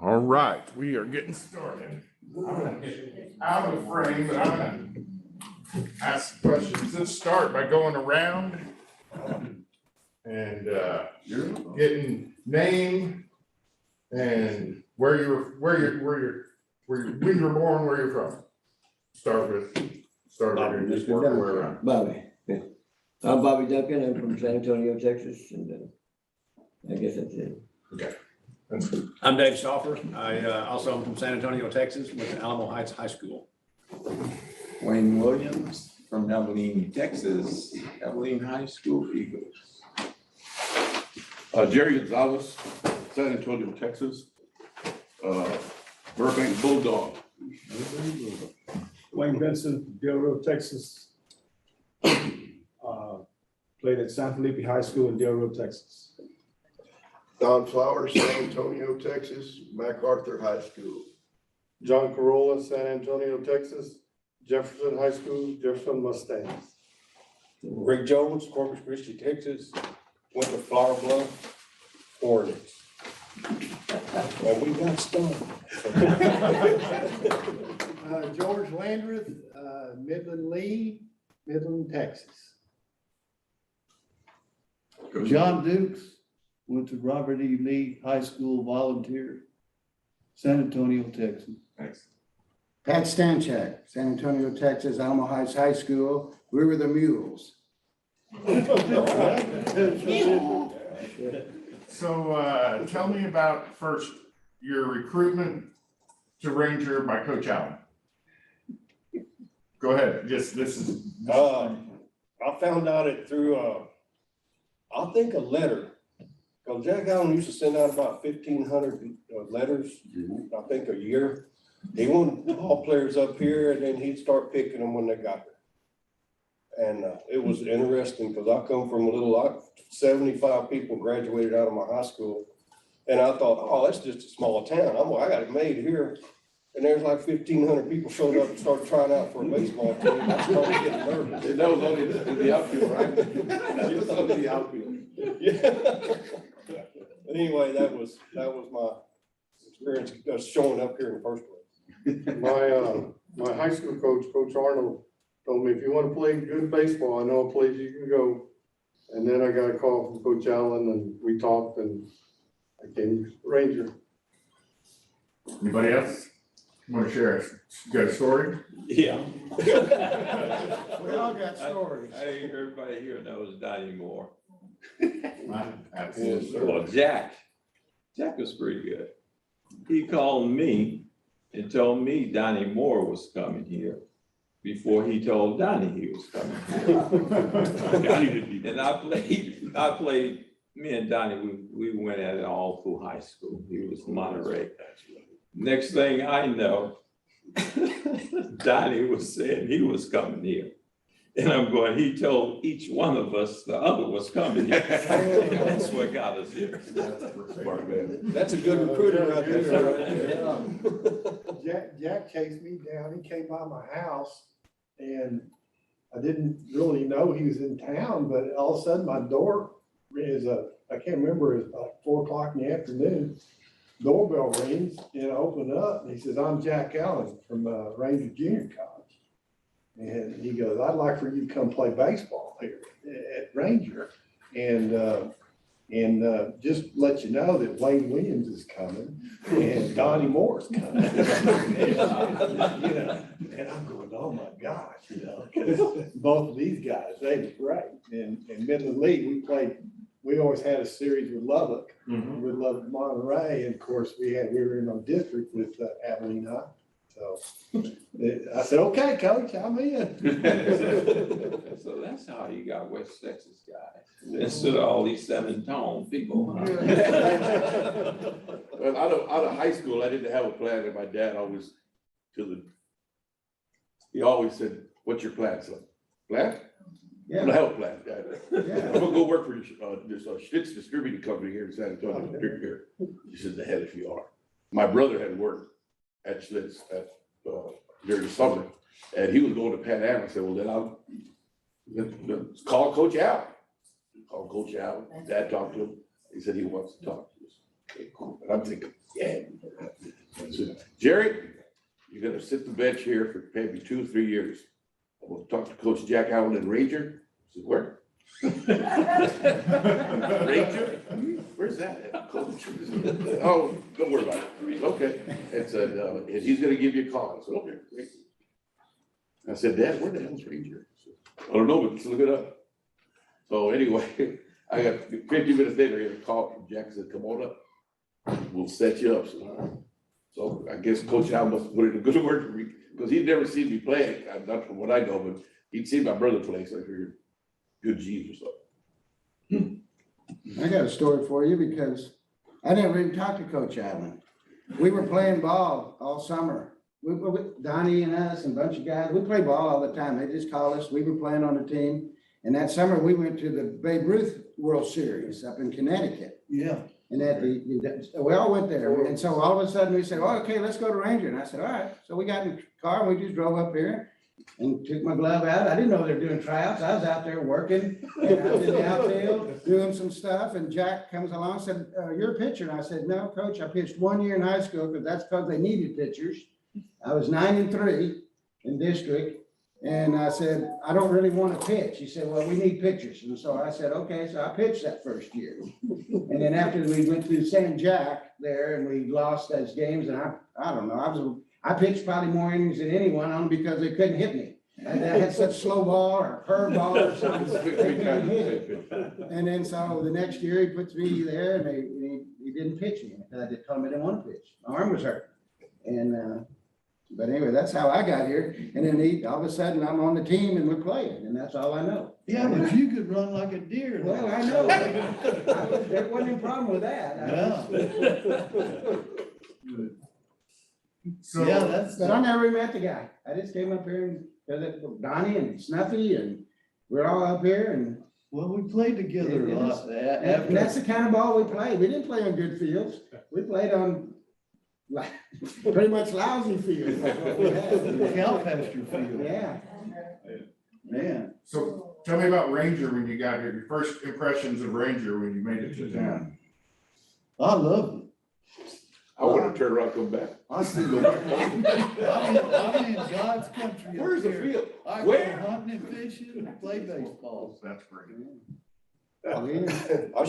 All right, we are getting started. I'm gonna get out of frame, but I'm gonna ask questions. Let's start by going around and getting name and when you were born, where you're from. Start with just work our way around. Bobby. I'm Bobby Duncan. I'm from San Antonio, Texas, and I guess that's it. Okay. I'm Dave Stauffer. I also am from San Antonio, Texas, went to Alamo Heights High School. Wayne Williams from Abilene, Texas, Abilene High School Eagles. Jerry Gonzalez, San Antonio, Texas. Burbank Bulldog. Wayne Benson, Del Rio, Texas. Played at San Felipe High School in Del Rio, Texas. Don Flowers, San Antonio, Texas, MacArthur High School. John Carrola, San Antonio, Texas, Jefferson High School, Jefferson Mustangs. Rick Jones, Corpus Christi, Texas, went to Flower Bluff, Hornets. And we got stung. George Landreth, Midland Lee, Midland, Texas. John Dukes went to Robert E. Lee High School, volunteer, San Antonio, Texas. Thanks. Pat Stanchak, San Antonio, Texas, Alamo Heights High School. We were the Mules. So tell me about first your recruitment to Ranger by Coach Allen. Go ahead. This is. I found out it through, I think a letter. Because Jack Allen used to send out about 1,500 letters, I think a year. He wanted ball players up here and then he'd start picking them when they got there. And it was interesting because I come from a little, 75 people graduated out of my high school. And I thought, oh, that's just a small town. I got it made here. And there's like 1,500 people showed up and started trying out for a baseball team. I started getting nervous. And that was only the outfield, right? It was only the outfield. Yeah. Anyway, that was my experience showing up here in the first place. My high school coach, Coach Arnold, told me if you want to play good baseball, I know a place you can go. And then I got a call from Coach Allen and we talked and I came Ranger. Anybody else want to share? You got a story? Yeah. We all got stories. I think everybody here knows Donnie Moore. Absolutely. Well, Jack was pretty good. He called me and told me Donnie Moore was coming here before he told Donnie he was coming here. And I played, me and Donnie, we went at it all through high school. He was Monterey. Next thing I know, Donnie was saying he was coming here. And I'm going, he told each one of us the other was coming here. That's what got us here. That's a good recruiter right there. Jack chased me down. He came by my house and I didn't really know he was in town, but all of a sudden my door is I can't remember, it was like 4 o'clock in the afternoon. Doorbell rings and I open up and he says, I'm Jack Allen from Ranger Junior College. And he goes, I'd like for you to come play baseball here at Ranger. And just let you know that Wayne Williams is coming and Donnie Moore's coming. And I'm going, oh my gosh, because both of these guys, they were great. And Midland League, we always had a series with Lubbock, with Lubbock Monterey. And of course we were in our district with Abilene High. So I said, okay, coach, I'm in. So that's how you got West Texas guys, instead of all these seven-tone people. Huh? Well, out of high school, I didn't have a plan, and my dad always, he always said, what's your plan, son? Plan? Yeah. I'm gonna have a plan, Dad. Yeah. I'm gonna go work for this Schlitz distributing company here in San Antonio. Here. He said, the hell if you are. My brother had worked at Schlitz during the summer, and he was going to Pan Am. I said, well, then I'll call Coach Al. Call Coach Al. Dad talked to him. He said he wants to talk to us. Okay, cool. And I'm thinking, yeah. I said, Jerry, you're gonna sit the bench here for maybe 2 or 3 years. I will talk to Coach Jack Allen and Ranger. I said, where? Ranger? Where's that at, Coach? Oh, don't worry about it. Okay. And said, and he's gonna give you a call. I said, okay, great. I said, Dad, where the hell's Ranger? He said, I don't know, but let's look it up. So anyway, I got 50 minutes later, I got a call from Jack, said, come on up. We'll set you up. So I guess Coach Al must put in a good word for me, because he'd never seen me play, not from what I know, but he'd seen my brother play, so I figured, good genes or something. I got a story for you because I never even talked to Coach Allen. We were playing ball all summer. Donnie and us and a bunch of guys, we play ball all the time. They just call us. We were playing on the team. And that summer we went to the Babe Ruth World Series up in Connecticut. Yeah. And we all went there. And so all of a sudden we said, oh, okay, let's go to Ranger. And I said, all right. So we got in the car and we just drove up here and took my glove out. I didn't know they were doing tryouts. I was out there working and I was in the outfield doing some stuff. And Jack comes along and said, you're a pitcher. And I said, no, Coach, I pitched 1 year in high school because that's because they needed pitchers. I was 9-3 in district. And I said, I don't really want to pitch. He said, well, we need pitchers. And so I said, okay, so I pitched that first year. And then after we went through Stanchak there and we lost those games, and I don't know, I pitched probably more innings than anyone only because they couldn't hit me. I had such slow ball or curve ball or something. They couldn't hit it. And then so the next year he puts me there and he didn't pitch me because I just told him I didn't want to pitch. My arm was hurt. And, but anyway, that's how I got here. And then all of a sudden I'm on the team and we're playing and that's all I know. Yeah, but you could run like a deer. Well, I know. There wasn't any problem with that. So, Yeah, But I never met the guy. I just came up here and, Donnie and Snuffy and we're all up here and. Well, we played together a lot. And that's the kind of ball we played. We didn't play on good fields. We played on pretty much lousy fields. Cow pasture field. Yeah. Man, so tell me about Ranger when you got here, your first impressions of Ranger when you made it to town. I loved it. I want to turn around and come back. I see the. I'm in God's country. up Where's the here. field? I go Where? hunting and fishing and play baseball. That's great. I We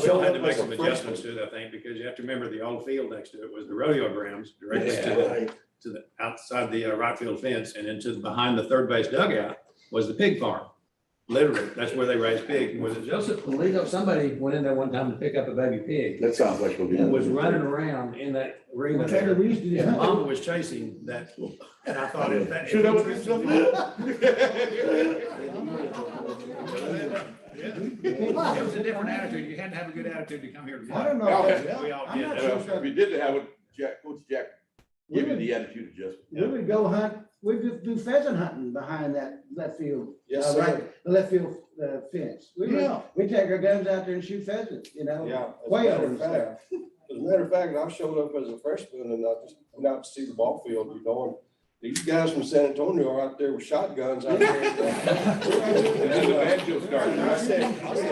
showed had to up make as some a adjustments freshman. to it, I think, because you have to remember the old field next to it was the rodeo grounds directly to the outside the right field fence, and into behind the third base dugout was the pig farm. Literally, that's where they raised pigs. Was it Joseph? Somebody went in there one time to pick up a baby pig. That sounds like what And was running around in that arena That's what we there. used to do. And Mama was chasing that, and I thought if that. Should have been something. It was a different attitude. You had to have a good attitude to come here to play. I don't know. We all I'm did. not That sure. If we didn't have it, Coach Jack give you the attitude adjustment. We would go hunt, we'd do pheasant hunting behind that left field. Yes, sir. Right, the left field fence. Yeah. We'd take our guns out there and shoot pheasants, you know? Yeah. As a Quail matter and of fact, stuff. as a matter of fact, I showed up as a freshman and I just went out to see the ball field, you know, and these guys from San Antonio are out there with shotguns out there. And then the banjo started. And I said,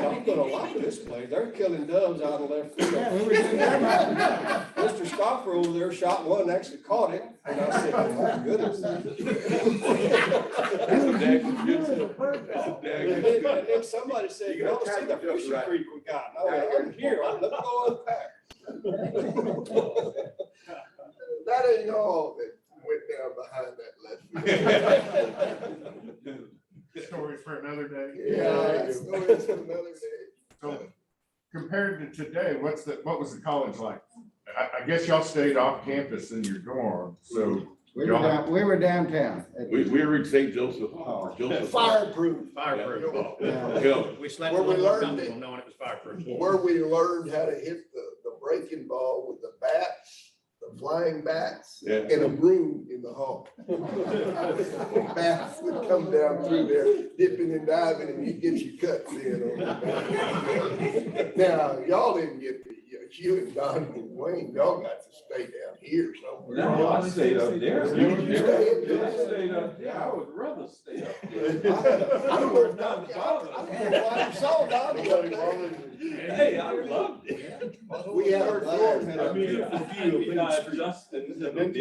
I'm gonna like this place. They're killing doves out in left field. Yeah, we were doing that. Mr. Stauffer over there shot one, actually caught it, and I said, oh my goodness. That's a dang good stuff. That's a dang And good then, and then somebody said, you ought to see the fishing creek we got. And I went, I'm here, let me go unpack. That ain't all that went down behind that left. Stories for another day. Yeah, that's stories for another day. So compared to today, what was the college like? I guess y'all stayed off campus in your dorm, so. We were downtown. We were in St. Joseph. Fireproof. Fireproof. Yeah. We slept a Where we little more learned comfortable it. knowing it was fireproof. Where we learned how to hit the breaking ball with the bats, the flying bats, Yeah. and a broom in the hall. Bats would come down through there, dipping and diving, and he'd get your cuts in. Now, y'all didn't get, but you and Donnie and Wayne, y'all got to stay down here somewhere. No, I stayed up there. You stayed up I stayed up there. I would rather stay up there. I don't know if Donnie, I don't know why you saw Donnie up there. Hey, I loved it. We had our floor. I mean, I'm not adjusting to the And then to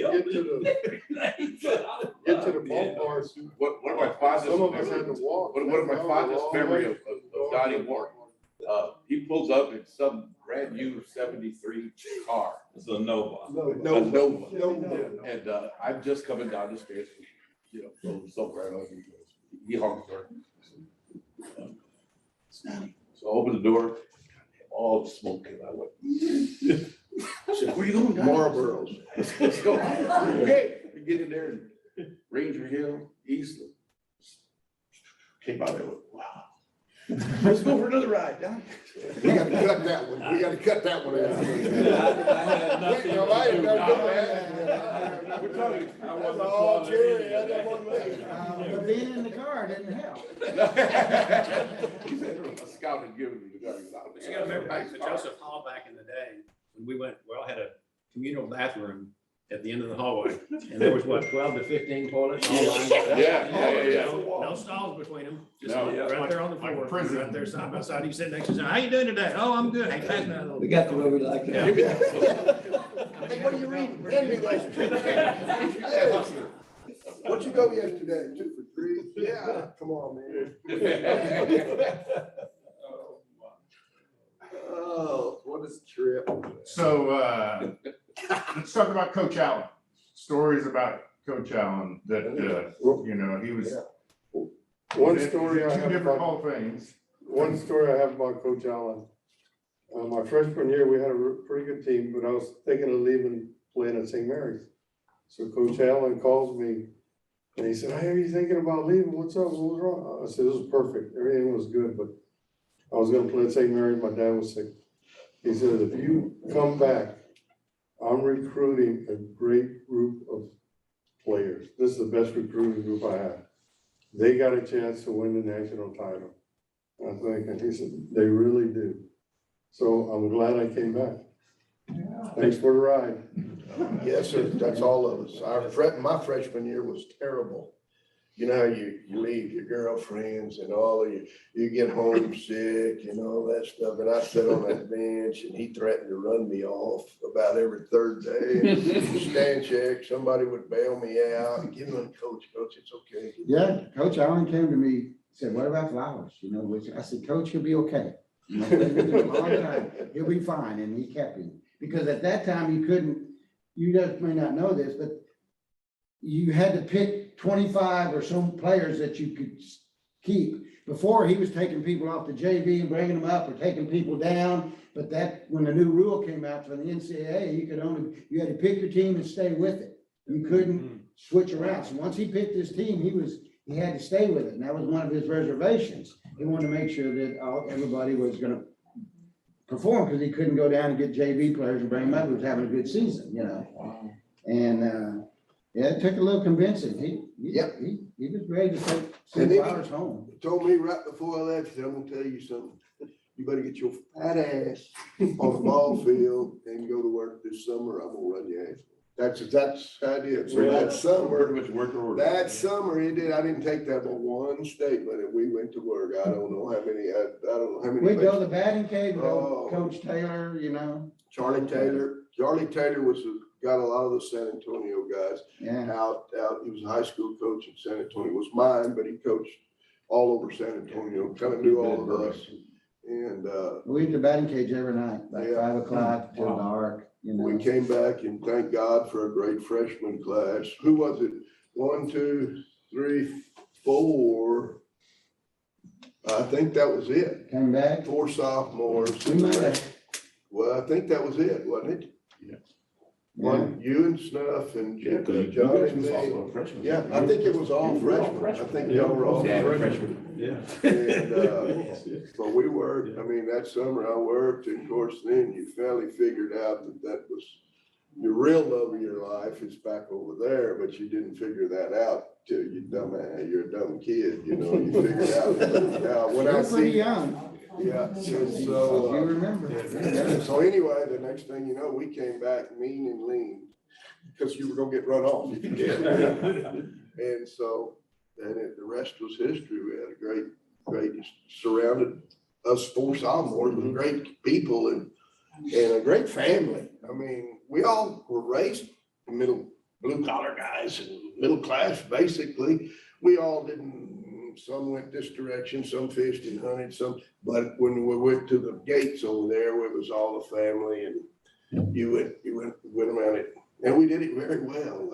get to the ballpark. One of my fondest. Some of us had to walk. One of my fondest memory of Donnie Moore, he pulls up in some brand new 73 car. It's a Nova. A Nova. And I'm just coming down the stairs, you know, from somewhere else. He honks her. So I open the door, all the smoke came out. I went, I said, where you going, Donnie? Marlboro's. Let's go. Okay, we get in there and Ranger Hill, Eastland. Came out there, went, wow. Let's go for another ride, Donnie. We gotta cut that one. We gotta cut that one out. I had nothing No, I ain't to gonna do. do that. We're talking. I wasn't Oh, calling Jerry, it I either. don't want to. But being in the car didn't help. He said a scout had given me the gun. But you gotta remember, back to Joseph Hall back in the day, when we all had a communal bathroom at the end of the hallway, and there was what, 12 to 15 toilets all lined up? Yeah. No stalls between them, just No, right there on the like floor, prison. right there side by side. You sit next to each other, how you doing today? Oh, I'm good. Hey, pass me that little. We got the way we like Yeah. that. Hey, what are you reading? Hand me that. What'd you go yesterday? 2 for 3? Yeah, come on, man. Oh, what a trip. So, let's talk about Coach Allen. Stories about Coach Allen that, you know, he was. One story I Two have different about, Hall of Fames. one story I have about Coach Allen. My freshman year, we had a pretty good team, but I was thinking of leaving, playing at St. Mary's. So Coach Allen calls me and he said, hey, are you thinking about leaving? What's up? What was wrong? I said, this was perfect. Everything was good, but I was gonna play at St. Mary's. My dad was sick. He said, if you come back, I'm recruiting a great group of players. This is the best recruiting group I have. They got a chance to win the national title. I think, and he said, they really do. So I'm glad I came back. Thanks for the ride. Yes, sir. That's all of us. My freshman year was terrible. You know how you leave your girlfriends and all of you get homesick and all that stuff. And I sat on that bench and he threatened to run me off about every third day. Stanchak, somebody would bail me out. Give him coach, it's okay. Yeah, Coach Allen came to me, said, what about Flowers? You know, which I said, Coach, he'll be okay. You know, he's been doing a long time. He'll be fine. And he kept him. Because at that time you couldn't, you guys may not know this, but you had to pick 25 or some players that you could keep. Before, he was taking people off the JV and bringing them up or taking people down. But that, when the new rule came out for the NCAA, you had to pick your team and stay with it. You couldn't switch around. So once he picked his team, he had to stay with it. And that was one of his reservations. He wanted to make sure that everybody was gonna perform because he couldn't go down and get JV players and bring them up. He was having a good season, you know. Wow. And yeah, it took a little convincing. He was ready to take some Flowers home. He told me right before I left, he said, I'm gonna tell you something. You better get your fat ass on the ball field and go to work this summer. I'm gonna run your ass. That's how I did. So that summer, Pretty much work order. that summer, he did. I didn't take that but one statement and we went to work. I don't know how many, I don't know how many. We'd go to the batting cage, with Oh. Coach Taylor, you know. Charlie Taylor got a lot of the San Antonio guys Yeah. out. He was a high school coach in San Antonio. It was mine, but he coached all over San Antonio, kind of knew all of us. And We went to the batting cage every night, like Yeah. 5 o'clock till dark, you know. we came back and thank God for a great freshman class. Who was it? 1, 2, 3, 4. I think that was it. Came back. 4 sophomores. We might have, Well, I think that was it, wasn't it? Yeah. One, you and Snuff and John and me. Yeah, I think it was all freshmen. I think y'all were all freshmen. Yeah. And, but we worked, I mean, that summer I worked, and of course, then you finally figured out that was the real love of your life is back over there, but you didn't figure that out till you're a dumb kid, you know, you figured out. Now, when I you're pretty see, young. Yeah, You so, remember. so anyway, the next thing you know, we came back mean and lean, because you were gonna get run off if you did. And so, the rest was history. We had a great, surrounded us four sophomores with great people and a great family. I mean, we all were raised middle, blue collar guys and middle class, basically. We all didn't, some went this direction, some fished and hunted, but when we went to the gates over there, it was all the family and you went around it. And we did it very well.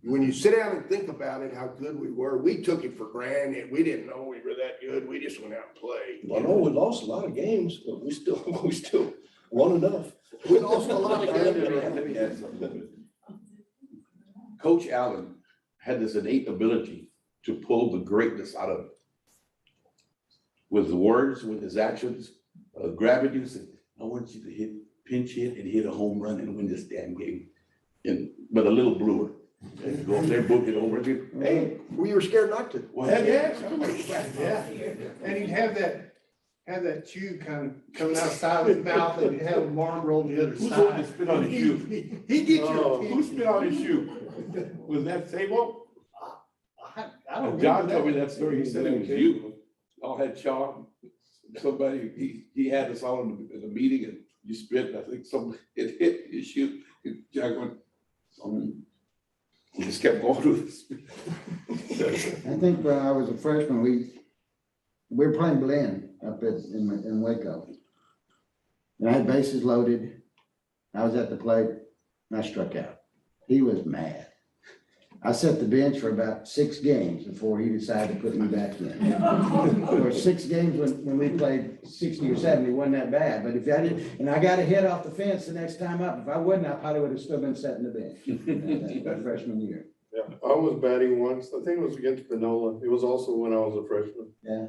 When you sit down and think about it, how good we were, we took it for granted. We didn't know we were that good. We just went out and played. I know we lost a lot of games, but we still won enough. We lost a lot of games. Let me add something. Coach Allen had this innate ability to pull the greatness out of it. With the words, with his actions, grabbing you, said, I want you to pinch hit and hit a home run and win this damn game. But a little bluer. And go up there, book it over again. Hey, we were scared not to. Well, heck yes. Yeah, and he'd have that chew kind of coming outside of his mouth and he'd have a marm roll the other Who's going to side. spit on his shoe? He'd get your Who spit on his shoe? Was that Sabo? I don't John remember told me that. that story. He said it was you. All had chalk. Somebody, he had us all in the meeting and you spit. I think it hit his shoe. Jack went, he just kept going with it. I think when I was a freshman, we were playing blend up in Waco. And I had bases loaded. I was at the plate and I struck out. He was mad. I set the bench for about 6 games before he decided to put me back in. For 6 games when we played 60 or 70, it wasn't that bad. But if I didn't, and I got a hit off the fence the next time up. If I wouldn't, I probably would have still been sitting the bench that freshman year. Yeah, I was batting once, I think it was against Panola, it was also when I was a freshman. Yeah.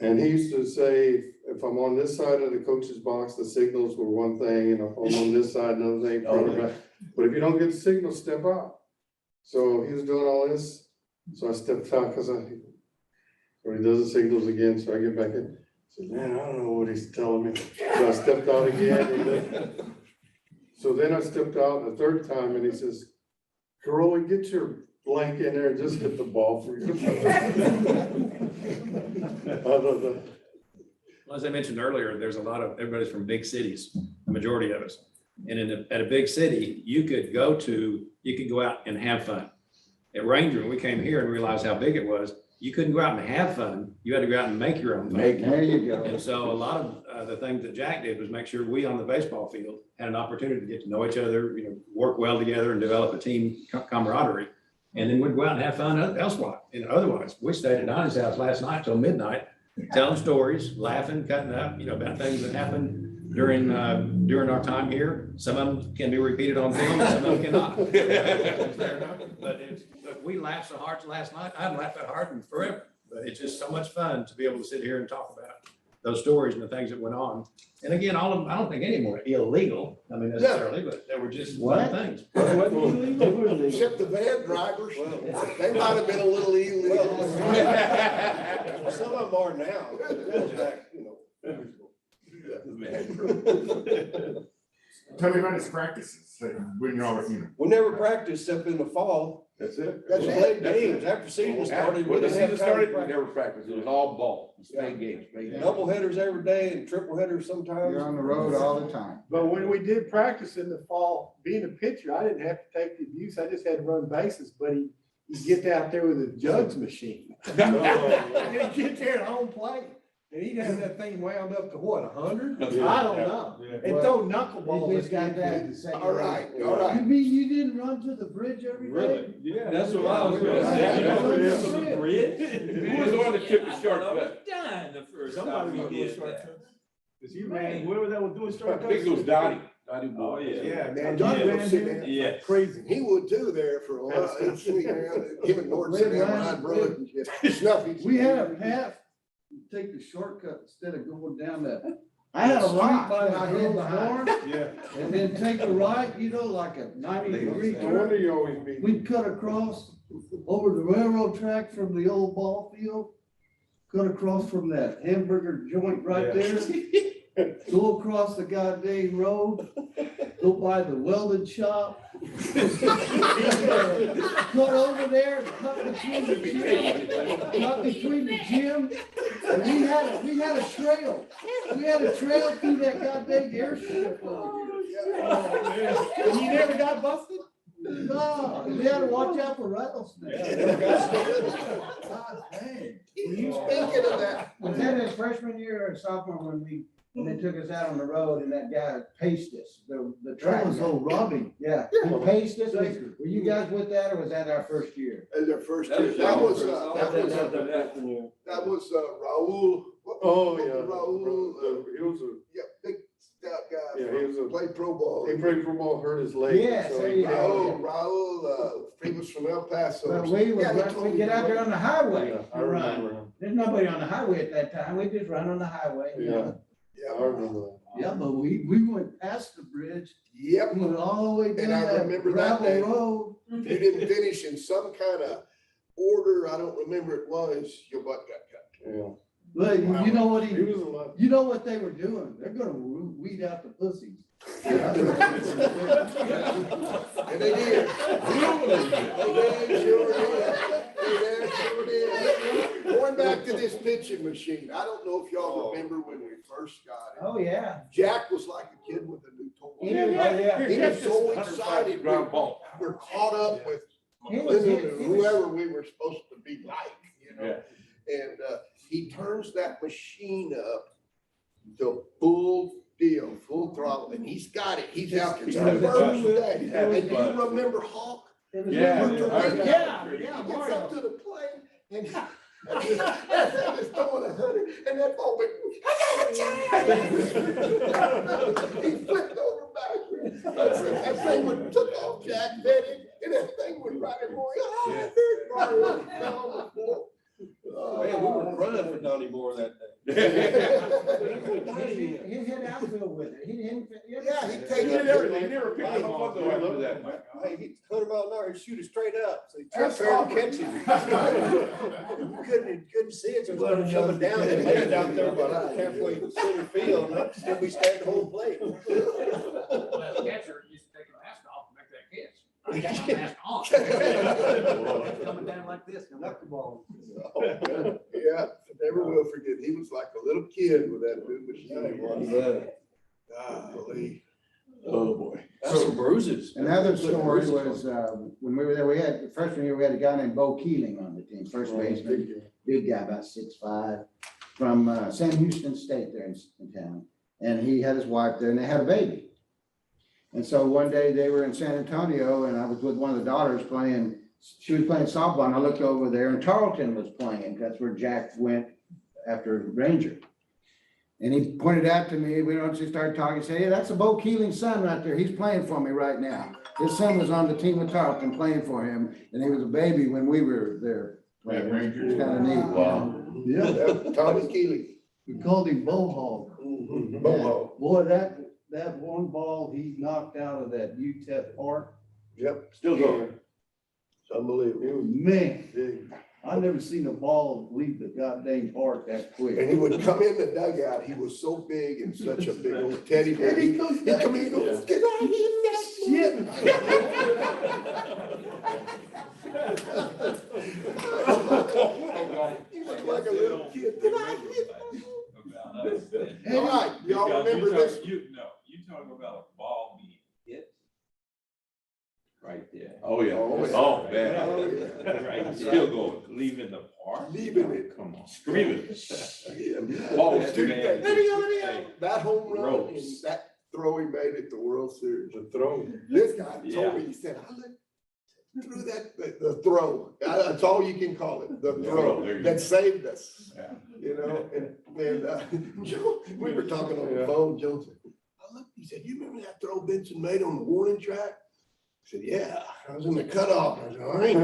And he used to say, if I'm on this side of the coach's box, the signals were one thing, and if I'm on this side, another thing. But if you don't get the signal, step out. So he was doing all this, so I stepped out, so he does the signals again, so I get back in. I said, man, I don't know what he's telling me. So I stepped out again. So then I stepped out the 3rd time and he says, Carrola, get your blank in there and just hit the ball for you. Well, as I mentioned earlier, there's everybody's from big cities, the majority of us. And at a big city, you could go out and have fun. At Ranger, when we came here and realized how big it was, you couldn't go out and have fun. You had to go out and make your own fun. There you go. And so a lot of the things that Jack did was make sure we on the baseball field had an opportunity to get to know each other, work well together and develop a team camaraderie. And then we'd go out and have fun elsewhere. Otherwise, we stayed at Donnie's house last night till midnight, telling stories, laughing, cutting up, about things that happened during our time here. Some of them can be repeated on film, some of them cannot. But we laughed so hard last night. I haven't laughed that hard in forever, but it's just so much fun to be able to sit here and talk about those stories and the things that went on. And again, all of them, I don't think any of them were illegal, necessarily, but they were just fun things. Except the van drivers, they might have been a little illegal. Some of them are now. That was back, Tell me about his practices, when you're all, We never practiced except in the fall. That's it. That's We it. played games. After season started, we When the didn't have season time to started, we practice. never practiced. It was all ball. Playing games. Double headers every day and triple headers sometimes. You're on the road all the time. But when we did practice in the fall, being a pitcher, I didn't have to take the abuse. I just had to run bases, but he'd get out there with a jugs machine. And he'd get there at home plate. And he'd have that thing wound up to what, 100? I don't know. And throw knuckleballs. He just got back to second. All right. You mean you didn't run to the bridge every day? Yeah, that's what I was gonna say. Who was the one that took the shortcut? Dying the first Somebody time was we doing did that. shortcuts. Cause you ran, whoever that was doing I shortcuts. think it was Donnie. Donnie Oh, Moore. yeah. man, Johnny Yeah. was sitting there. Yeah. Crazy. He would too there for a while. He'd sit down, him and Norton sit down behind brother and get Snuffy. We had a path, take the shortcut instead of going down that. I had a street rock by that the I hid girls' behind. dorm, yeah. and then take a right, like a 90-degree No wonder turn. you always beat. We'd cut across over the railroad track from the old ball field cut across from that hamburger joint right there. Go across the goddamn road, go by the welding shop. Cut over there, and cut between the gym. And we had a trail. We had a trail through that goddamn airstrip. And you never got busted? No, we had to watch out for rattlesnakes. God dang. Speaking of that, Was that his freshman year or sophomore when they took us out on the road and that guy paced us, the track That was guy? old Robbie. Yeah, he paced us. Were you guys with that or was that our first year? as their first year, that was Raul. Oh, yeah. Raul, He was yeah, big stout guy. Yeah, he was Played pro ball. he played football, hurt his leg. Yes, so there he- you go. Raul, he was from El Paso. But we Yeah, he would, told we me get out he there on the highway. Yeah, I remember him. There's nobody on the highway at that time. We just run on the highway. Yeah, Yeah, I remember that. Yeah, but we went past the bridge, yep. went all the way down And I that remember that day. gravel road. If you didn't finish in some kind of order, I don't remember it was, your butt got cut. Yeah. But you know what He was a lot. you know what they were doing? They're gonna weed out the pussies. And they did. They sure did. They sure did. Going back to this pitching machine, I don't know if y'all remember when we first got it. Oh, yeah. Jack was like a kid with a new toy. Yeah. He was so excited. We're caught up with whoever we were supposed to be like, you know? And he turns that machine up to full deal, full throttle, and he's got it. He's out there. It's the first day. And do you remember Hawk? Yeah. He Yeah, gets up to the plane and that thing is throwing 100 and that ball went, he flipped over backwards. That thing would took off Jack Betty and that thing would right in more. Man, we were running for Donnie Moore that day. He hit outfield with it. He didn't. Yeah, he He take did it. everything. He never picked him up. Hey, he 100 mile an hour, he'd shoot it straight up, so he tried to catch him. Couldn't see it, so it was coming down, and he was out there about halfway to center field, and still we stayed the whole plate. Well, catcher used to take a mask off and make that catch. I got my mask on. Coming down like this, Knock the ball. Yeah, never will forget. He was like a little kid with that new machine. Golly. Oh, boy. That's some bruises. Another story was, when we were there, we had, the freshman year, we had a guy named Bo Keeling on the team, first baseman, big guy, about 6'5", from Sam Houston State there in town. And he had his wife there and they had a baby. And so one day they were in San Antonio and I was with one of the daughters playing, she was playing softball and I looked over there and Tarleton was playing. That's where Jack went after Ranger. And he pointed out to me, we don't just start talking, say, hey, that's a Bo Keeling's son right there. He's playing for me right now. His son was on the team with Tarleton playing for him. And he was a baby when we were there. Yeah, Ranger. It's kind of neat. Wow. Yeah, Tommy Keeling. we called him Bo Hog. Boho. Boy, that one ball he knocked out of that UTEP park, Yep, Still going. it's unbelievable. man, Big. I never seen a ball leave the goddamn park that And quick. he would come in the dugout. He was so big and such a big old teddy bear. He'd come in and goes, "Can I hit that?" He was like a little kid. Can I hit that? All right, y'all remember this? You talk about a ball being hit. Right there. Oh, yeah. Oh, man. Oh, Right, still going, leaving the park. Leaving it. Come on. Screaming. Yeah. Balls too. That home run and Ropes. that throw he made at the World Series. The throw. This guy told me, he said, I looked through that, the throw. That's all you can call it, the There throw you go. that saved us. Yeah. You know, and Joe, we were talking on the phone, Joe said, I looked, he said, you remember that throw Benson made on the warning track? I said, yeah, I was in the cutoff. I said, all right.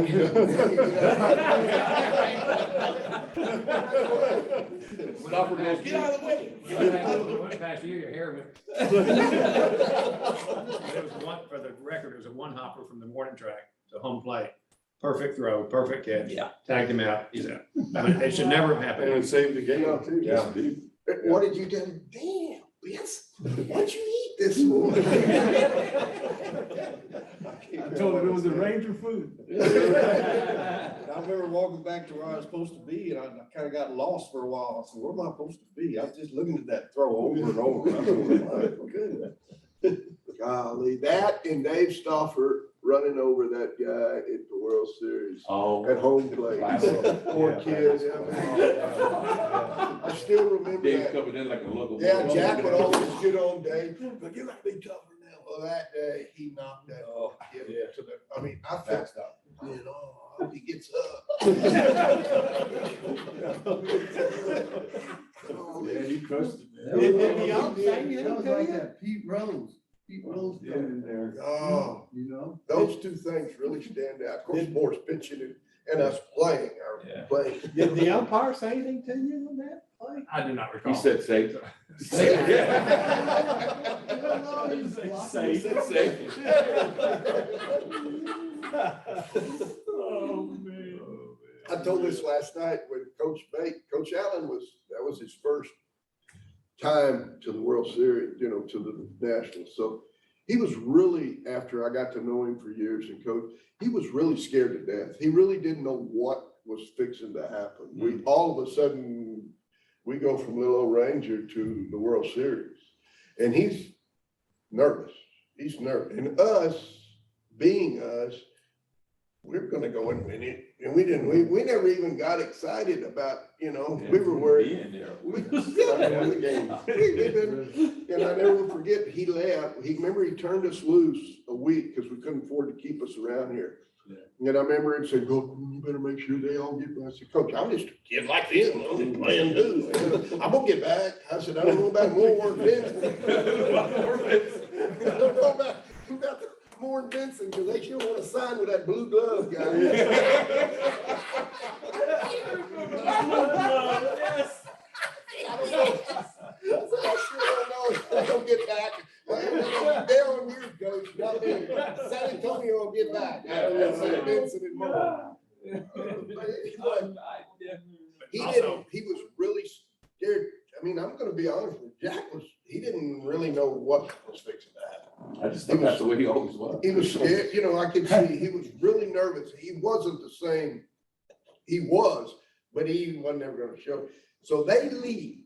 Stauffer goes, get out of the way. Went past you, your hair went. There was one, for the record, it was a one hopper from the morning track to home plate. perfect throw, perfect catch. Yeah. Tagged him out, he's out. But it should never have And happened. it saved the game too. Yeah. What did you do? Damn, Benson, what'd you eat this morning? I told him it was a Ranger food. I remember walking back to where I was supposed to be, and I kind of got lost for a while. I said, where am I supposed to be? I was just looking at that throw over and over. I said, "My goodness." Golly, that and Dave Stauffer running over that guy at the World Series at home plate. Poor kid. I still remember Dave that. coming in like a local. Yeah, Jack would always get on Dave, but you gotta be tougher now. Well, that day, he knocked that kid to the, I mean, I felt, you know, I hope he gets up. Yeah, he crushed it, That was like that Pete Rose coming in there, Oh, you know? those two things really stand out. Of course, Moore's pitching and us playing, playing. Did the umpire say anything to you on that play? I do not recall. He said safe. Safe. Safe. Oh, man. I told this last night when Coach Allen that was his first time to the World Series, you know, to the Nationals. So he was really, after I got to know him for years and coach, he was really scared to death. He really didn't know what was fixing to happen. We all of a sudden, we go from little old Ranger to the World Series and he's nervous. He's nervous. And us, being us, we're gonna go and win it. And we never even got excited about, you know, we were worried. Being there. And I never will forget, he left. Remember he turned us loose a week because we couldn't afford to keep us around here. Yeah. And I remember him saying, "Go, you better make sure they all get back." I said, "Coach, I'm just a kid like them. I'm playing too. I'm gonna get back." I said, "I don't know about more than Benson. I don't know about more than Benson because they sure want to sign with that blue glove guy." Yes. I don't know. I sure don't know if they'll get back. They're on your coach, not me. San Antonio will get back. I don't know, St. Vincent and Moore. He was really scared. I mean, I'm gonna be honest with you, he didn't really know what was fixing to happen. I just think that's the way he always was. He was scared, you know, I could see, he was really nervous. He wasn't the same, he was, but he wasn't ever gonna show it. So they leave.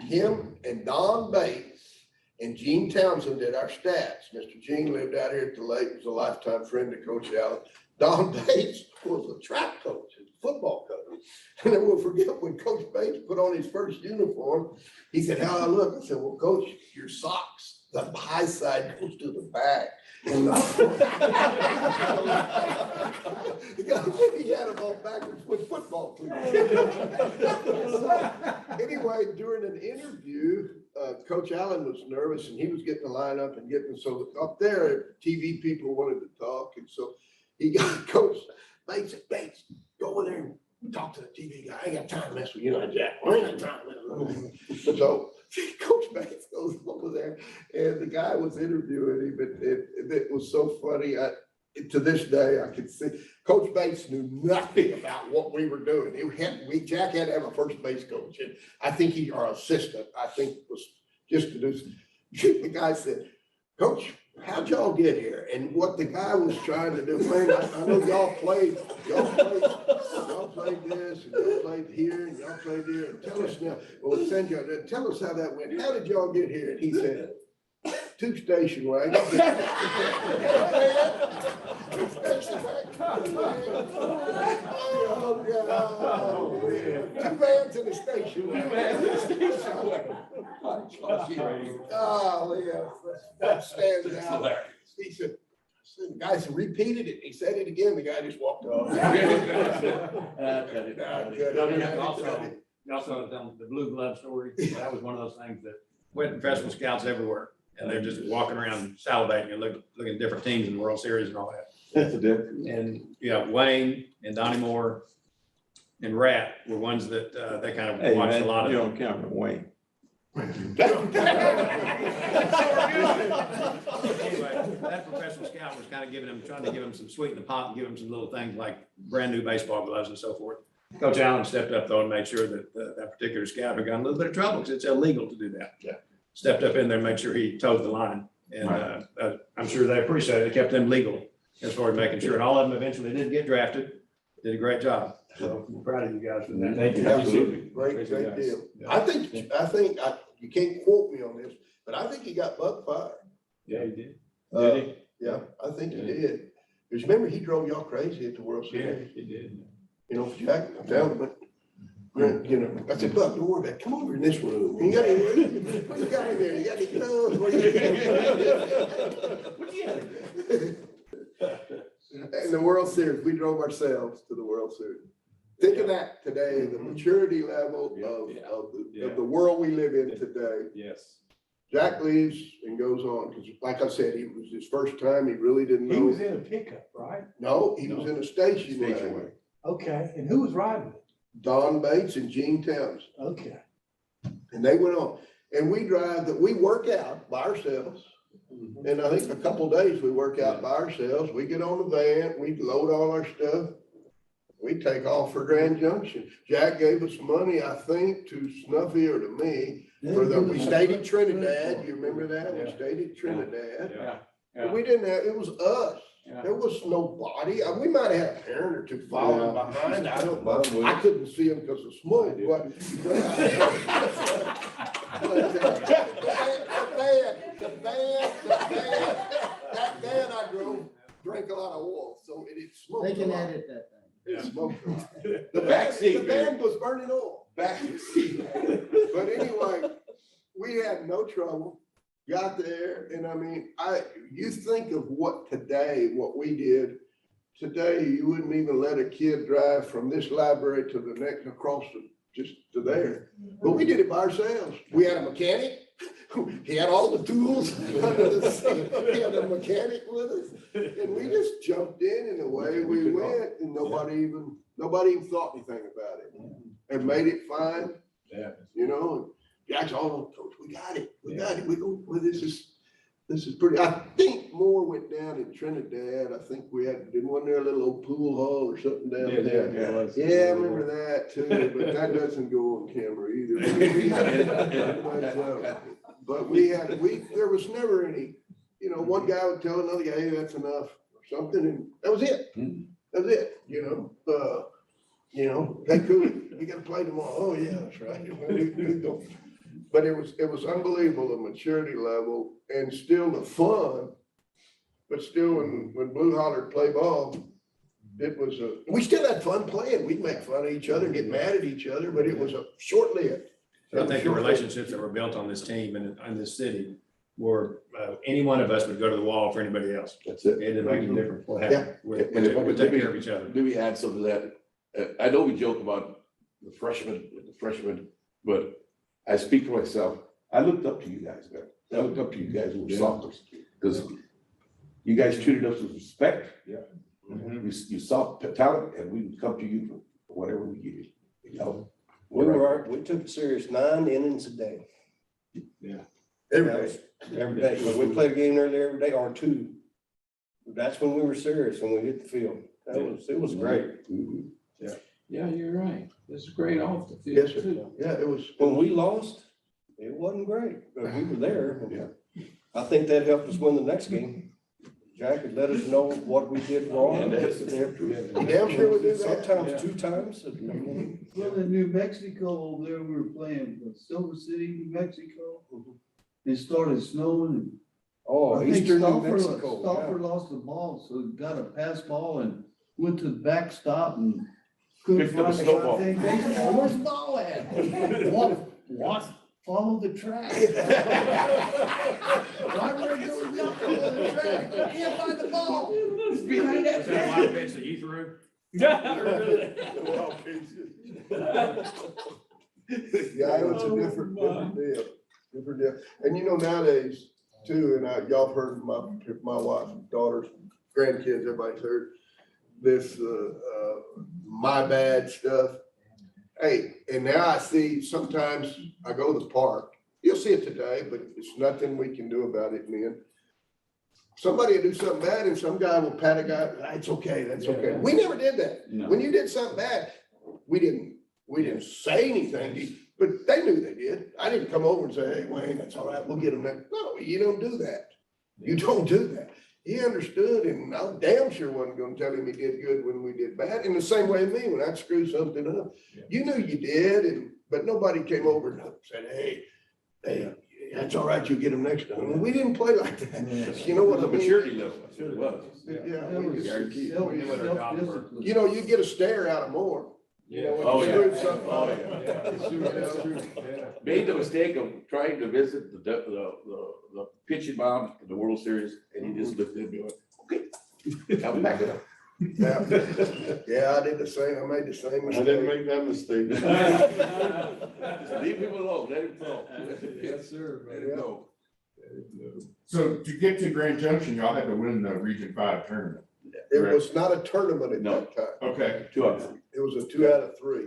Him and Don Bates and Gene Townsend did our stats. Mr. Gene lived out here at the lake, was a lifetime friend of Coach Allen. Don Bates was a track coach, a football coach. And then we'll forget when Coach Bates put on his first uniform, he said, "How I look?" I said, "Well, Coach, your socks, the high side goes to the back." And he had them all backwards with football cleats. Anyway, during an interview, Coach Allen was nervous and he was getting the lineup and so up there, TV people wanted to talk. And so he got Coach Bates said, "Bates, go over there and talk to the TV guy. I ain't got time to mess with you, Jack. I ain't got time to mess with you." So Coach Bates goes over there and the guy was interviewing him, but it was so funny. To this day, I can see Coach Bates knew nothing about what we were doing. Jack had to have a first base coach, and I think our assistant, I think, was just to do. The guy said, "Coach, how'd y'all get here?" And what the guy was trying to do, man, I know y'all played this, and y'all played here, and y'all played there. And tell us now, well, send y'all, tell us how that went. How did y'all get here? And he said, 2 station wagons. 2 station wagons. Oh, God. 2 vans in a station wagon. Oh, yeah, that stands out. He said, the guy said, repeated it. He said it again. The guy just walked off. Also, the blue glove story, that was one of those things that went professional scouts everywhere. And they're just walking around salivating and looking at different teams in the World Series and all that. That's a difference. And Wayne and Donnie Moore and Rat were ones that they kind of Hey, watched man, a lot of. you don't count on Wayne. Anyway, that professional scout was kind of trying to give him some sweet in the pot and give him some little things like brand new baseball gloves and so forth. Coach Allen stepped up though and made sure that that particular scout who got in a little bit of trouble because it's illegal to do that. Yeah. Stepped up in there and made sure he toed the line. And I'm sure they appreciated it. It kept them legal as far as making sure. And all of them eventually did get drafted. Did a great job. So I'm proud of you guys for that. Thank you. Absolutely, great deal. I think, you can't quote me on this, but I think he got Buck fired. Yeah, he did. Yeah, I think he did. Because remember, he drove y'all crazy at the World Yeah, Series. he did. You know, Jack, I'm telling you, but, you know, I said, Buck, don't worry about it. Come over in this room. You got any, what you got in there? You got any gloves? What you got? In the World Series, we drove ourselves to the World Series. Think of that today, the maturity level of the world we live in today. Yes. Jack leaves and goes on, because like I said, it was his first time, he really didn't know. He was in a pickup, right? No, he was in a station Station wagon. Okay, and who was riding it? Don Bates and Gene Towns, Okay. and they went on. And we work out by ourselves. And I think a couple of days we work out by ourselves. We get on the van, we load all our stuff. We take off for Grand Junction. Jack gave us money, I think, to Snuffy or to me. We stayed in Trinidad. You remember that? We stayed in Trinidad. But we didn't have, it was us. Yeah. There was nobody. We might have had a parent or two following behind. I don't know. I couldn't see them because of smoke, but. The van I drove drank a lot of oil, so it smoked. They can a lot. edit that thing. It smoked a lot. The van was burning oil. Back seat. But anyway, we had no trouble. Got there, and I mean, you think of what we did. Today, you wouldn't even let a kid drive from this library to the next, across just to there. But we did it by ourselves. We had a mechanic. He had all the tools under the seat. He had a mechanic with us. And we just jumped in and away we went, and nobody even thought anything about it. And made it fine. Yeah. You know, and Jack's all, Coach, we got it. We got it. We go, well, this is pretty. I think more went down in Trinidad. I think we wasn't there a little old pool hall or something down there? Yeah, I remember that too, but that doesn't go on camera either. But there was never any, you know, one guy would tell another guy, hey, that's enough or something, and that was it. That was it, you know. Hey, cool, we gotta play tomorrow. Oh, yeah, that's right. But it was unbelievable, the maturity level and still the fun. But still, when Blue Hollered play ball, we still had fun playing. We'd make fun of each other, get mad at each other, but it was a short-lived. I think the relationships that were built on this team and in this city were, any one of us would go to the wall for anybody else. That's it. It didn't make a difference what Yeah. happened. We And take care of each other. Let me add something to that. I know we joke about the freshmen, but I speak for myself. I looked up to you guys, man. I looked up to you guys who were sophomores, because you guys treated us with respect. Yeah. You saw talent, and we would come to you for whatever we needed, you know? We took it serious 9 innings a day. Every day. Every day. When we played a game nearly every day or 2. That's when we were serious, when we hit the field. It was great. Yeah, you're right. It's great off the field Yes, sir. too. Yeah, it was. When we lost, it wasn't great, but we were there. I think that helped us win the next game. Jack had let us know what we did wrong. Damn sure we did that. Sometimes 2 times. Well, in New Mexico, there we were playing Silver City, New Mexico. It started snowing. Oh, I think Eastern New Stauffer Mexico. lost the ball, so got a pass ball and went to the backstop and couldn't Picked up a find snowball. anything. Where's the ball at? What? Follow the track. Right where it goes, not follow the track. Can't find the ball. It's behind that Is that track. why I pitched the youth room? Yeah, it was a different deal. Different deal. And you know, nowadays too, and y'all have heard my wife, daughters, grandkids, everybody's heard this, my bad stuff. Hey, and now I see, sometimes I go to the park, you'll see it today, but it's nothing we can do about it, man. somebody will do something bad and some guy will pat a guy, it's okay, that's okay. We never did that. No. When you did something bad, we didn't say anything, but they knew they did. I didn't come over and say, hey, Wayne, that's all right, we'll get him next. No, you don't do that. You don't do that. He understood, and I damn sure wasn't gonna tell him he did good when we did bad. In the same way me, when I screwed something up, you knew you did, but nobody came over and said, hey, that's all right, you get him next time. And we didn't play like that. You know what I The mean? maturity level, that's what it was. Yeah, That we was just- self-discipline. you know, you get a stare out of more. You know, when Oh, you yeah. screwed something Oh, up. yeah. Made the mistake of trying to visit the pitching mound in the World Series, and he just looked at me like, okay, I'll back it up. Yeah, yeah, I did the same, I made the same I didn't mistake. make that mistake. Leave him alone, let him go. Yes, sir. Let him go. So to get to Grand Junction, y'all had to win the Region 5 tournament. It was not a tournament at No. that time. Okay, 2 out of 3. It was a 2 out of 3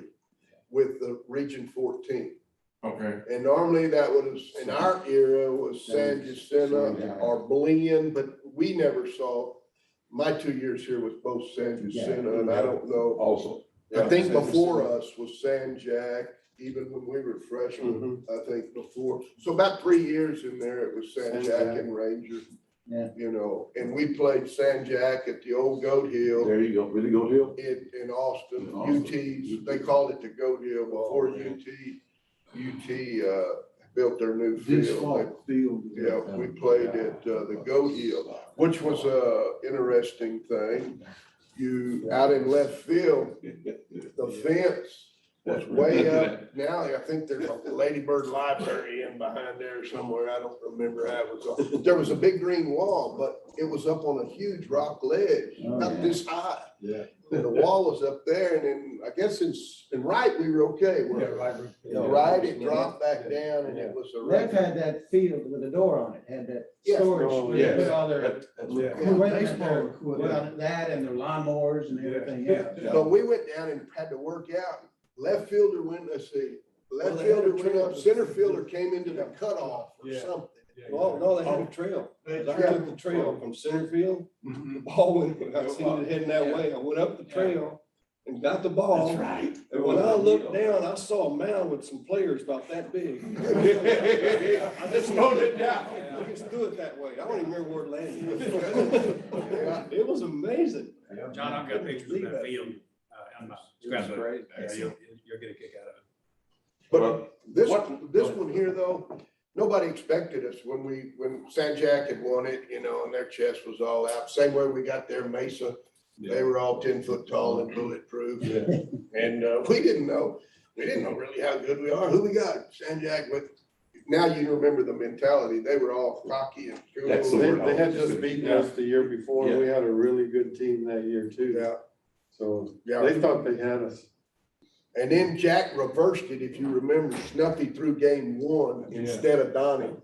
with the Region 14. okay. And normally that was, in our era, was San Jacinto or Belen, but we never saw, my 2 years here was both San Jacinto, and I don't know. Also. I think before us was Stanchak, even when we were freshmen, I think before. So about 3 years in there, it was Stanchak and Ranger. Yeah. You know, and we played Stanchak at the old Goat Hill There you go, really go Hill? in Austin, In Austin. UT's, they called it the Goat Hill before UT built their new This field. fall field. Yeah, we played at the Goat Hill, which was a interesting thing. You, out in left field, the fence was way up. Now, I think there's a Lady Bird Library in behind there somewhere. I don't remember how it was. There was a big green wall, but it was up on a huge rock ledge, about this high. Yeah. And the wall was up there, and then I guess in right, we were okay. Right, it dropped back down and it was a. Left had that field with a door on it, had that Yes. storage Oh, where they put yes. all their That's what- baseball equipment. Well, that and their lawnmowers and everything else. So we went down and had to work out. Left fielder went, let's see, left Well, they had fielder a went trail. up, center fielder came into the cutoff or Yeah. something. Well, no, they had a trail. I took the trail from center field. The ball went, I seen it heading that way. I went up the trail and got the ball. That's right. And when I looked down, I saw a mound with some players about that big. I just slowed it down. I just threw it that way. I don't even remember where it landed. It was amazing. John, I've got pictures of that field on my scrapbook. Yeah, you'll get a kick out of it. But this one here though, nobody expected us when Stanchak had won it, you know, and their chest was all out. Same way we got their Mesa. They were all 10 foot tall and bulletproof. And we didn't know really how good we are. Who we got? Stanchak, but now you remember the mentality. They were all cocky and cool. That's the word. They had just beaten us the year before. We had a really good team that year too. Yeah. So Yeah. they thought they had us. And then Jack reversed it, if you remember, Snuffy threw game 1 instead of Donnie.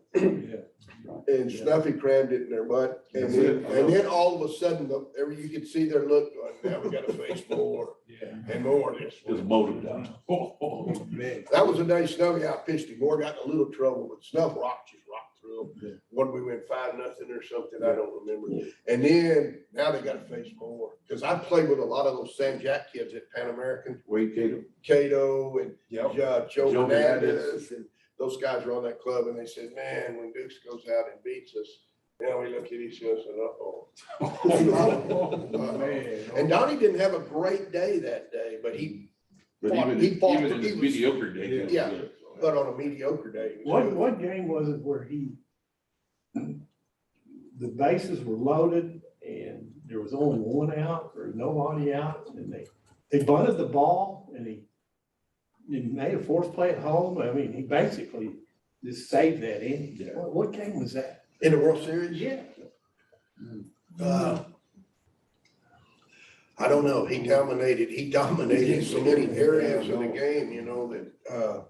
And Snuffy crammed it in their butt. And then all of a sudden, you could see their look going, now we gotta face more and more of this. Just mowed him down. Man, that was the day Snuffy outpitched him. Moore got in a little trouble, but Snuff rocked through him. What did we win, 5-0 or something? I don't remember. And then, now they gotta face more. Cause I played with a lot of those Stanchak kids at Pan American. Wade Cato. Cato and Joe Joe Hernandez, and those guys were on that club, and they said, man, when Dukes goes out and beats us, now we look at each other and uh-oh. And Donnie didn't have a great day that day, but But He fought, even in his he was- mediocre day. he was Yeah. good. but on a mediocre day. he was good. What game was it where the bases were loaded and there was only one out or nobody out, and they bunted the ball and he made a forced play at home? I mean, he basically just saved that inning. What game was that? In the World Series? Yeah. I don't know. He dominated so many areas of the game, you know, that,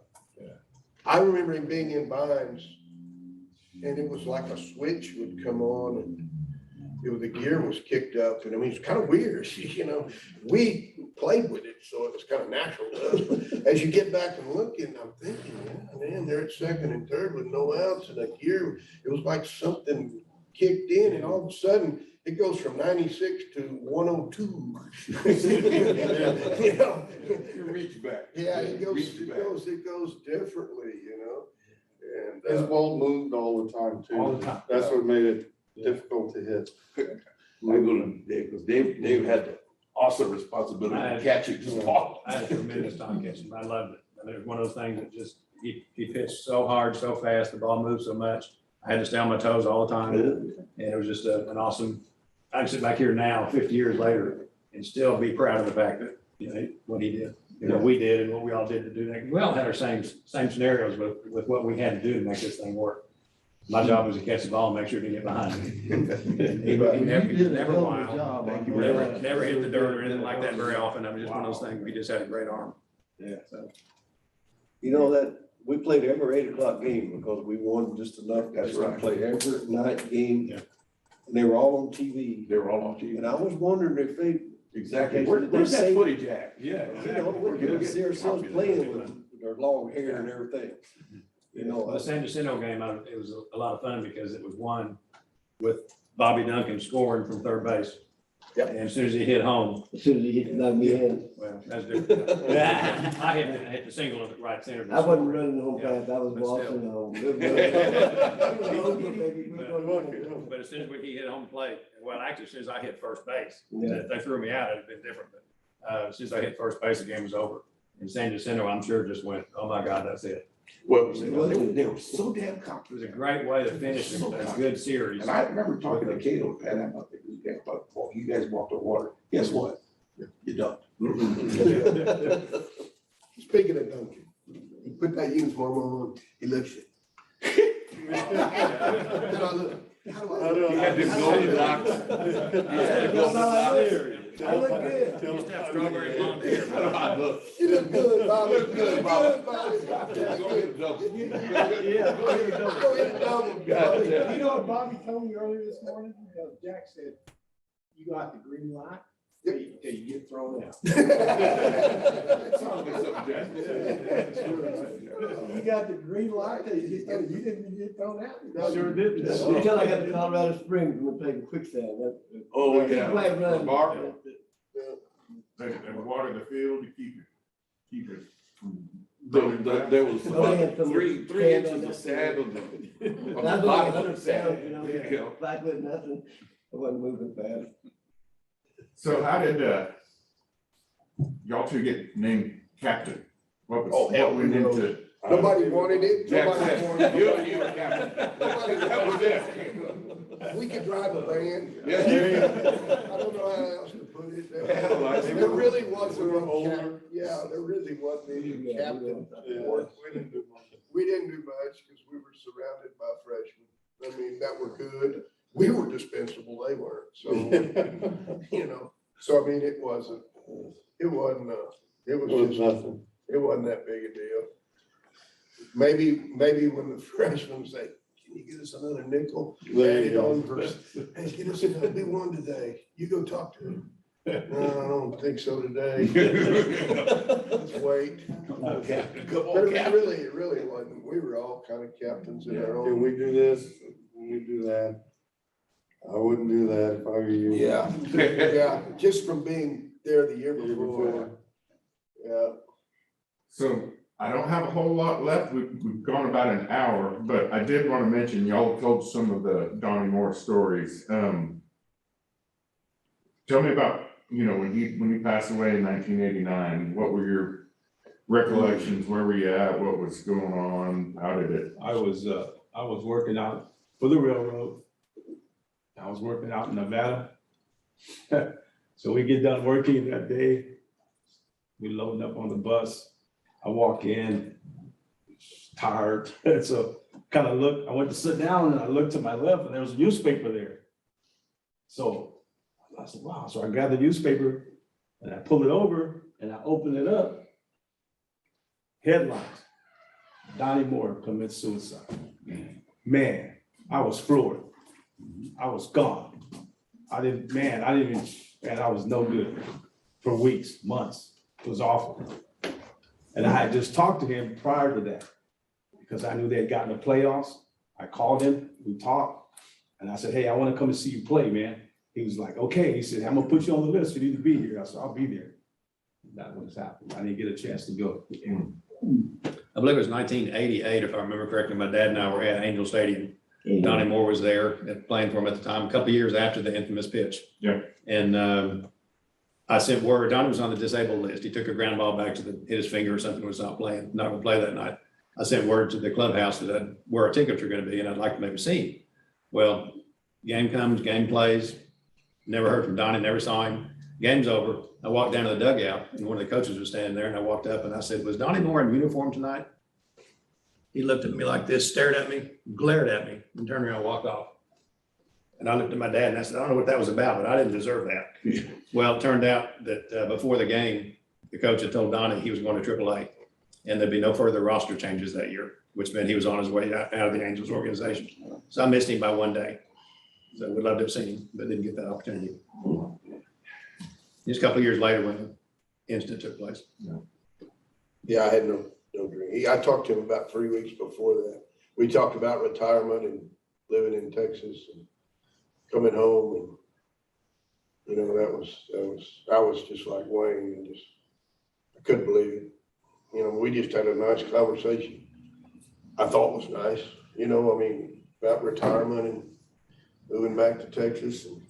I remember him being in binds and it was like a switch would come on and the gear was kicked up, and I mean, it's kind of weird, you know, we played with it, so it was kind of natural to us. But as you get back and look, and I'm thinking, yeah, man, they're at second and third with no outs, and the gear, it was like something kicked in and all of a sudden it goes from 96 to 102. You know? You reach back. Yeah, Reach back. it goes differently, you know? And, His ball moved all the time too. All the time. That's what made it difficult to hit. I go to Dave, because Dave had the awesome responsibility to catch it, just fall. I had a tremendous time catching. I loved it. I mean, it was one of those things that just, he pitched so hard, so fast, the ball moved so much. I had to stay on my toes all the time. And it was just an awesome, I can sit back here now, 50 years later, and still be proud of the fact that, you know, what he did, what we did and what we all did to do that. We all had our same scenarios with what we had to do to make this thing work. My job was to catch the ball and make sure to get behind me. He never wild, never hit the dirt or anything like that very often. I mean, just one of those things, we just had a great arm. Yeah. So. You know that, we played every 8 o'clock game because we won just enough. That's to right. Play every night game. Yeah. And they were all on TV. They were all on TV. And I was wondering if they, Exactly. Where's Where's that say- footage at? Yeah. you know, we could see ourselves playing with their long hair and everything. You know, Well, the San Jacinto game, it was a lot of fun because it was won with Bobby Duncan scoring from third base. Yep. And as soon as he hit home, As soon as he hit, knocked me in. well, that's different. I hit the single in the right center. I wasn't running home Yeah, fast, I was but walking home. But as soon as he hit home plate, well, actually, as soon as I hit first base, Yeah. if they threw me out, it'd been different. But as soon as I hit first base, the game was over. And San Jacinto, I'm sure, just went, oh my God, that's it. Well, they were so damn It confident. was a great way to finish a good series. And I remember talking to Cato, Pat, about this game, but well, you guys walked on water. Guess what? You don't. speaking of Duncan, he put that uniform on, he looks it. Then I look, how do I? He had the golden locks. I look good. You used to have strawberry blonde hair. I look. You look good, Bobby. You look good, Bobby. Go ahead and double. Yeah, go ahead and double. Go ahead and double, God Bobby. damn. You know what Bobby told me earlier this morning? Jack said, you got the green light till you get thrown out. That sounds like something Jack You got the green light till you get thrown, you didn't get thrown out. Sure did. Until I got to Colorado Springs, we played quicksand. Oh, yeah. Flag run. Mark. They water the field to keep it. There was Oh, yeah, some three sand inches on of that. sand on the That's like bottom 100 of the sand. pounds, you know, back with nothing. I wasn't moving fast. So how did, y'all two get named captain? What was, Oh, hell, what went no. into? Nobody wanted it. Jack Nobody said, wanted you it. were captain. Nobody That was wanted it. We could drive a van. Yeah. I don't know how else to put it. Hell, I- There really wasn't. We were a cap- older. Yeah, there really wasn't any Yeah, captain. Yeah, we didn't do much. We didn't do much because we were surrounded by freshmen. I mean, that were good. We were dispensable, they weren't. So, you know, so I mean, it was It was just, nothing. it wasn't that big a deal. Maybe when the freshmen say, can you get us another nickel? There Add you it go. on first. Hey, get us another, we won today. You go talk to him. No, I don't think so today. Let's wait. Come on, captain. Come But on, it captain. really wasn't. We were all kind of captains in our Can own. we do this? Can we do that? I wouldn't do that if I were you. Yeah, yeah, just from being there the year before. Yeah. So I don't have a whole lot left. We've gone about an hour, but I did want to mention, y'all told some of the Donnie Moore stories. Tell me about, you know, when he passed away in 1989, what were your recollections? Where were you at? What was going on? How did it? I was working out for the railroad. I was working out in Nevada. So we get done working that day. We loading up on the bus. I walk in, tired. So kind of I went to sit down and I looked to my left and there was a newspaper there. So I said, wow. So I grabbed the newspaper and I pulled it over and I opened it up. Headlines: Donnie Moore commits suicide. Man, I was floored. I was gone. I was no good for weeks, months. It was awful. And I had just talked to him prior to that because I knew they had gotten the playoffs. I called him, we talked, And I said, hey, I want to come and see you play, man. He was like, okay. He said, I'm gonna put you on the list for you to be here. I said, I'll be there. That was happening. I didn't get a chance to go. I believe it was 1988, if I remember correctly. My dad and I were at Angel Stadium. Donnie Moore was there playing for him at the time, a couple of years after the infamous pitch. Yeah. And I sent word, Donnie was on the disabled list. He took a ground ball back to hit his finger or something, was not gonna play that night. I sent word to the clubhouse that where our tickets were gonna be, and I'd like to maybe see him. Well, game comes, game plays, never heard from Donnie, never saw him. Game's over. I walked down to the dugout and one of the coaches was standing there, and I walked up and I said, was Donnie Moore in uniform tonight? He looked at me like this, stared at me, glared at me, and turned around and walked off. And I looked at my dad and I said, I don't know what that was about, but I didn't deserve that. Well, it turned out that before the game, the coach had told Donnie he was going to AAA and there'd be no further roster changes that year, which meant he was on his way out of the Angels organization. So I missed him by one day. So we'd love to have seen him, but didn't get that opportunity. Just a couple of years later when the incident took place. Yeah, I had no dream. I talked to him about 3 weeks before that. We talked about retirement and living in Texas and coming home, and you know, I was just like Wayne, and I couldn't believe it. You know, we just had a nice conversation. I thought was nice, you know, I mean, about retirement and moving back to Texas, and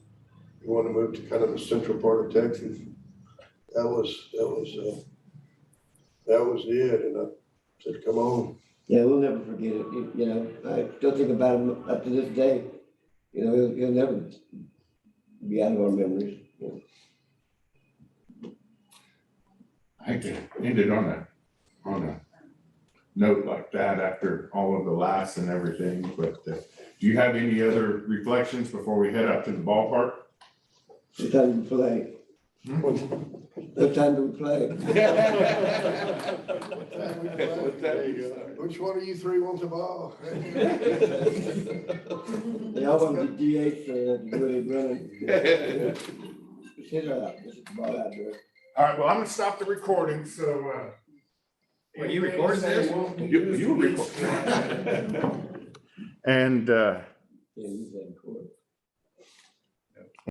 we want to move to kind of the central part of Texas. That was it, and I said, come on. Yeah, we'll never forget it. You know, I still think about him up to this day. You know, he'll never be out of our memories. You know. I hate to end it on a note like that after all of the laughs and everything, but do you have any other reflections before we head out to the ballpark? What time do we play? What time do we play? There you go. Which one of you three wants the ball? They all want to be DH so that do it running. Just hit her out, just the ball out there. All right, well, I'm gonna stop the recording, so, Well, you recorded this? You record. And, Yeah, you said.